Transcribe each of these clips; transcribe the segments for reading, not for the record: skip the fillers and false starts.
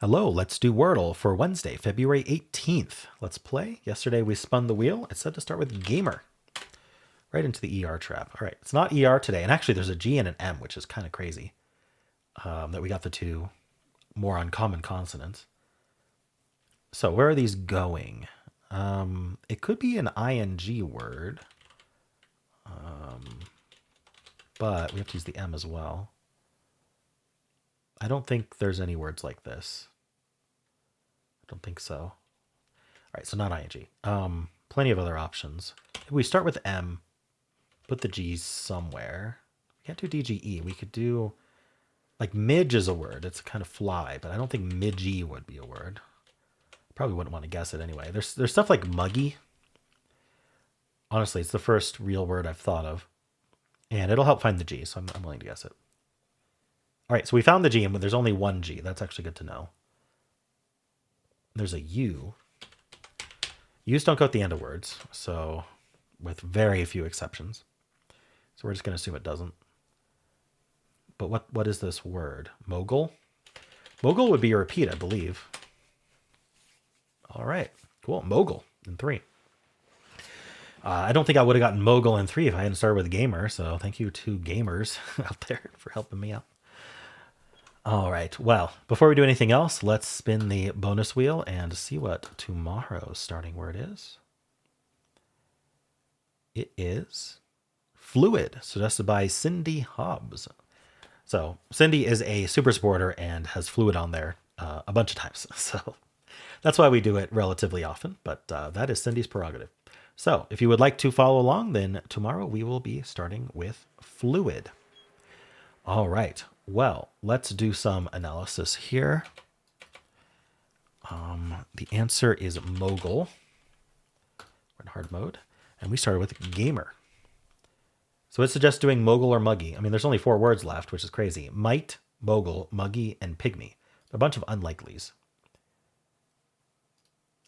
Hello, let's do Wordle for Wednesday, February 18th. Let's play. Yesterday we spun the wheel. It said to start with gamer. Right into the ER trap. All right, it's not ER today. And actually there's a G and an M, which is kind of crazy that we got the two more uncommon consonants. So where are these going? It could be an ing word, but we have to use the M as well. I don't think there's any words like this. I don't think so. All right, so not ing. Plenty of other options. If we start with M, put the G's somewhere. We can't do DGE. We could do, like, midge is a word. It's kind of fly, but I don't think midgey would be a word. Probably wouldn't want to guess it anyway. There's stuff like muggy. Honestly, it's the first real word I've thought of. And it'll help find the G, so I'm willing to guess it. All right, so we found the G, and there's only one G. That's actually good to know. There's a U. U's don't go at the end of words, so with very few exceptions. So we're just going to assume it doesn't. But what is this word? Mogul? Mogul would be a repeat, I believe. All right, cool. Mogul in 3. I don't think I would have gotten Mogul in 3 if I hadn't started with gamer, so thank you to gamers out there for helping me out. All right, well, before we do anything else, let's spin the bonus wheel and see what tomorrow's starting word is. It is fluid, suggested by Cindy Hobbs. So Cindy is a super supporter and has fluid on there a bunch of times. So that's why we do it relatively often, but that is Cindy's prerogative. So if you would like to follow along, then tomorrow we will be starting with fluid. All right. Well, let's do some analysis here. The answer is mogul. We're in hard mode. And we started with gamer. So it suggests doing mogul or muggy. I mean, there's only 4 words left, which is crazy. Mite, mogul, muggy, and pygmy. A bunch of unlikelies.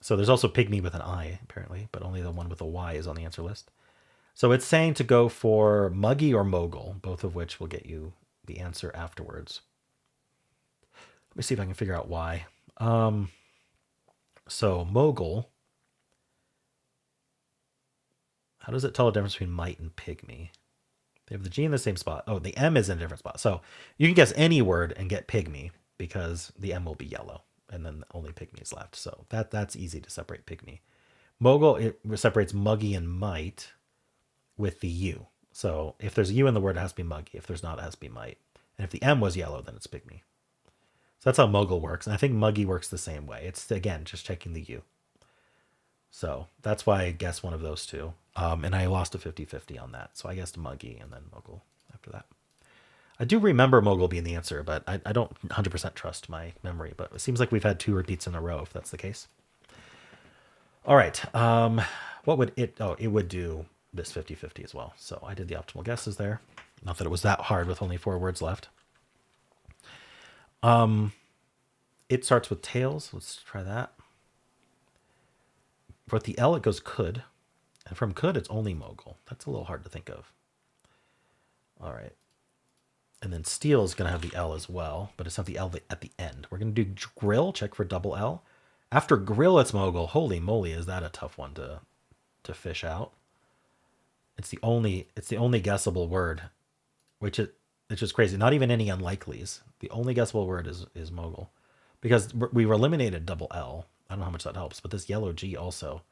So there's also pygmy with an I, apparently, but only the one with a Y is on the answer list. So it's saying to go for muggy or mogul, both of which will get you the answer afterwards. Let me see if I can figure out why. So mogul. How does it tell the difference between mite and pygmy? They have the G in the same spot. Oh, the M is in a different spot. So you can guess any word and get pygmy because the M will be yellow and then only pygmy is left. So that's easy to separate pygmy. Mogul, it separates muggy and mite with the U. So if there's a U in the word, it has to be muggy. If there's not, it has to be mite. And if the M was yellow, then it's pygmy. So that's how mogul works. And I think muggy works the same way. It's, again, just checking the U. So that's why I guess one of those two. And I lost a 50-50 on that. So I guessed muggy and then mogul after that. I do remember mogul being the answer, but I don't 100% trust my memory. But it seems like we've had 2 repeats in a row, if that's the case. All right. What would it... Oh, it would do this 50-50 as well. So I did the optimal guesses there. Not that it was that hard with only 4 words left. It starts with tails. Let's try that. For the L, it goes could. And from could, it's only mogul. That's a little hard to think of. All right. And then steel is going to have the L as well, but it's not the L at the end. We're going to do grill, check for double L. After grill, it's mogul. Holy moly, is that a tough one to fish out. It's the only guessable word, which is just crazy. Not even any unlikelies. The only guessable word is mogul. Because we eliminated double L. I don't know how much that helps, but this yellow G also.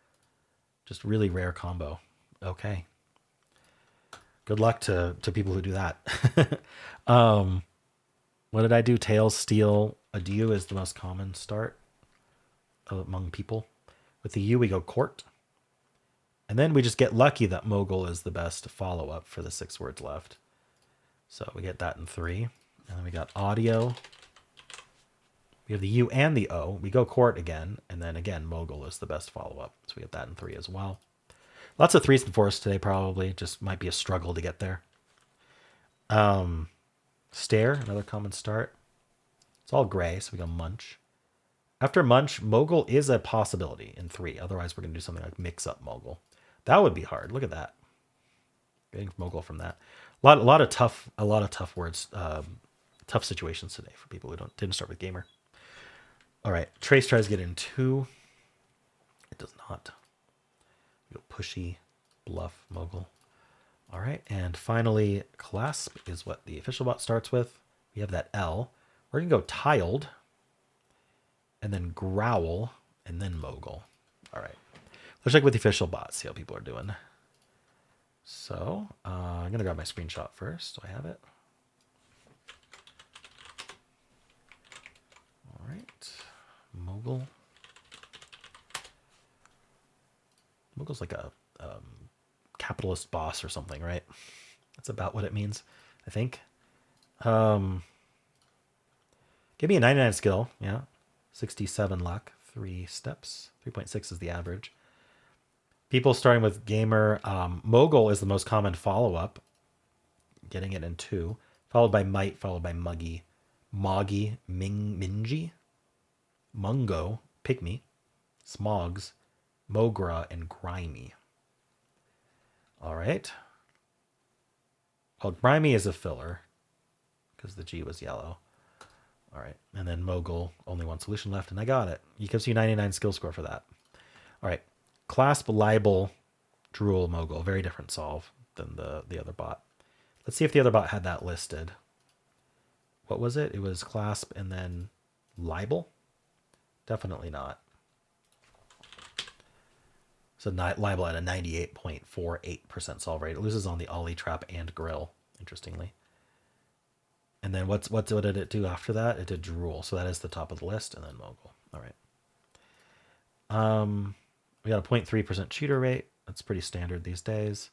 Just really rare combo. Okay. Good luck to people who do that. What did I do? Tails, steel, adieu is the most common start among people. With the U, we go court. And then we just get lucky that mogul is the best follow-up for the 6 words left. So we get that in 3. And then we got audio. We have the U and the O. We go court again. And then again, mogul is the best follow-up. So we get that in 3 as well. Lots of 3s and 4s today, probably. Just might be a struggle to get there. Stare, another common start. It's all gray, so we go munch. After munch, mogul is a possibility in 3. Otherwise, we're going to do something like mix up mogul. That would be hard. Look at that. Getting mogul from that. A lot of tough words, tough situations today for people who didn't start with gamer. All right, Trace tries to get in 2. It does not. We go pushy, bluff, mogul. All right, and finally, clasp is what the official bot starts with. We have that L. We're going to go tiled, and then growl, and then mogul. All right, let's check with the official bot, see how people are doing. So I'm going to grab my screenshot first. Do I have it? All right, mogul. Mogul's like a capitalist boss or something, right? That's about what it means, I think. Give me a 99 skill, yeah. 67 luck, 3 steps. 3.6 is the average. People starting with gamer. Mogul is the most common follow-up, getting it in 2, followed by might, followed by muggy, moggy, mingy, mungo, pygmy, smogs, mogra, and grimy. All right. Well, grimy is a filler because the G was yellow. All right. And then mogul, only one solution left, and I got it. You gives you 99 skill score for that. All right. Clasp, libel, drool, mogul. Very different solve than the other bot. Let's see if the other bot had that listed. What was it? It was clasp and then libel? Definitely not. So libel at a 98.48% solve rate. It loses on the ollie, trap, and grill, interestingly. And then what did it do after that? It did drool. So that is the top of the list, and then mogul. All right. We got a 0.3% cheater rate. That's pretty standard these days.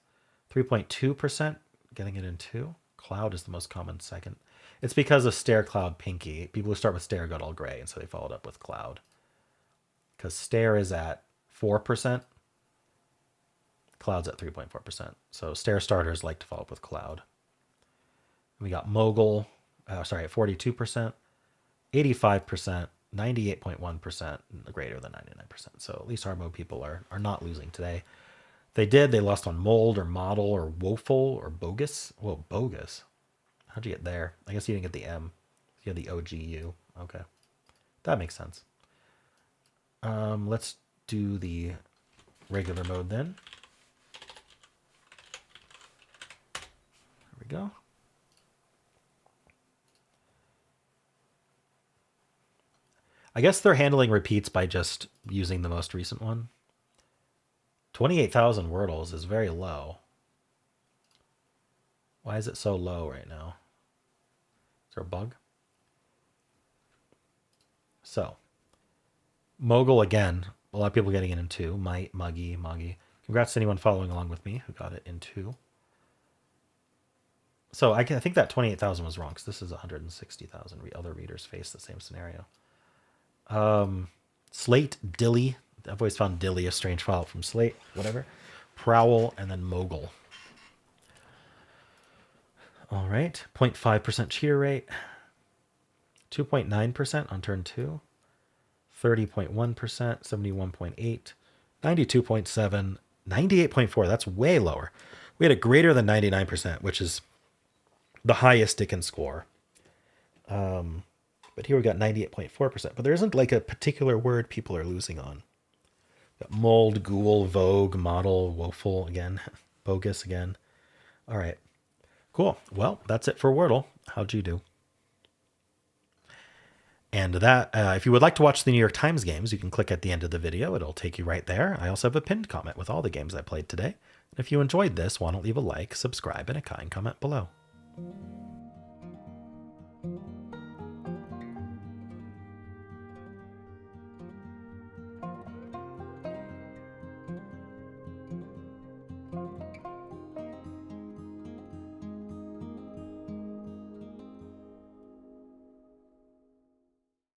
3.2%, getting it in 2. Cloud is the most common second. It's because of stare, cloud, pinky. People who start with stare got all gray, and so they followed up with cloud. Because stare is at 4%. Cloud's at 3.4%. So stair starters like to follow up with cloud. We got mogul, at 42%, 85%, 98.1%, greater than 99%. So at least our mode people are not losing today. They lost on mold or model or woeful or bogus. Whoa, bogus. How'd you get there? I guess you didn't get the M. You had the OGU. Okay. That makes sense. Let's do the regular mode then. There we go. I guess they're handling repeats by just using the most recent one. 28,000 Wordles is very low. Why is it so low right now? Is there a bug? So, mogul again. A lot of people getting it in 2. Might, muggy, moggy. Congrats to anyone following along with me who got it in 2. So I think that 28,000 was wrong because this is 160,000. Other readers face the same scenario. Slate, dilly. I've always found dilly a strange file from slate. Whatever. Prowl, and then mogul. All right. 0.5% cheater rate. 2.9% on turn 2. 30.1%, 71.8, 92.7, 98.4. That's way lower. We had a greater than 99%, which is the highest it can score. But here we got 98.4%. But there isn't like a particular word people are losing on. Got mold, ghoul, vogue, model, woeful again, bogus again. All right. Cool. Well, that's it for Wordle. How'd you do? And that, if you would like to watch the New York Times games, you can click at the end of the video. It'll take you right there. I also have a pinned comment with all the games I played today. And if you enjoyed this, why don't leave a like, subscribe, and a kind comment below.